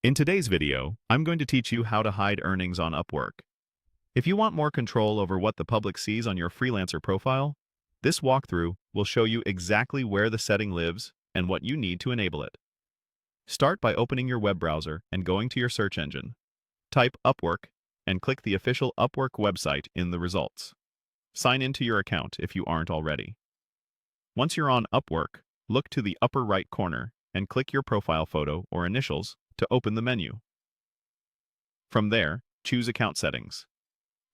In today's video, I'm going to teach you how to hide earnings on Upwork. If you want more control over what the public sees on your freelancer profile, this walkthrough will show you exactly where the setting lives and what you need to enable it. Start by opening your web browser and going to your search engine. Type Upwork and click the official Upwork website in the results. Sign into your account if you aren't already. Once you're on Upwork, look to the upper right corner and click your profile photo or initials to open the menu. From there, choose Account Settings.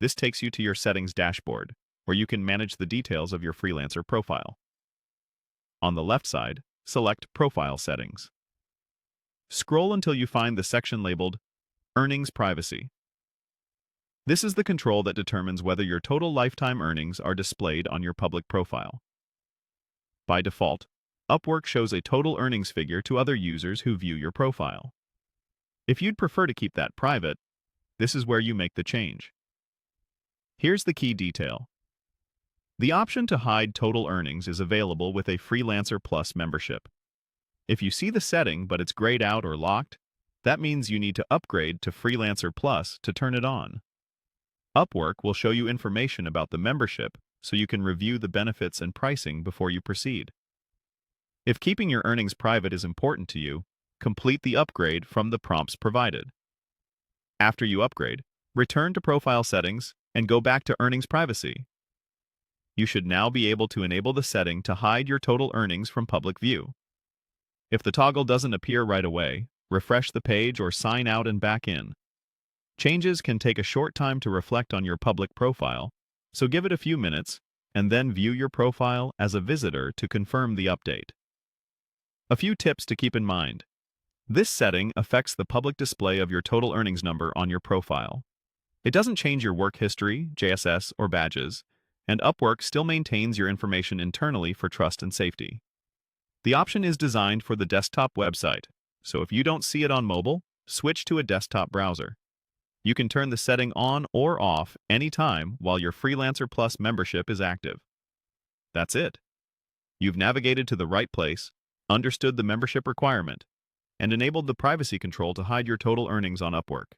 This takes you to your settings dashboard, where you can manage the details of your freelancer profile. On the left side, select Profile Settings. Scroll until you find the section labeled Earnings Privacy. This is the control that determines whether your total lifetime earnings are displayed on your public profile. By default, Upwork shows a total earnings figure to other users who view your profile. If you'd prefer to keep that private, this is where you make the change. Here's the key detail. The option to hide total earnings is available with a Freelancer Plus membership. If you see the setting but it's grayed out or locked, that means you need to upgrade to Freelancer Plus to turn it on. Upwork will show you information about the membership so you can review the benefits and pricing before you proceed. If keeping your earnings private is important to you, complete the upgrade from the prompts provided. After you upgrade, return to Profile Settings and go back to Earnings Privacy. You should now be able to enable the setting to hide your total earnings from public view. If the toggle doesn't appear right away, refresh the page or sign out and back in. Changes can take a short time to reflect on your public profile, so give it a few minutes and then view your profile as a visitor to confirm the update. A few tips to keep in mind. This setting affects the public display of your total earnings number on your profile. It doesn't change your work history, JSS, or badges, and Upwork still maintains your information internally for trust and safety. The option is designed for the desktop website, so if you don't see it on mobile, switch to a desktop browser. You can turn the setting on or off anytime while your Freelancer Plus membership is active. That's it. You've navigated to the right place, understood the membership requirement, and enabled the privacy control to hide your total earnings on Upwork.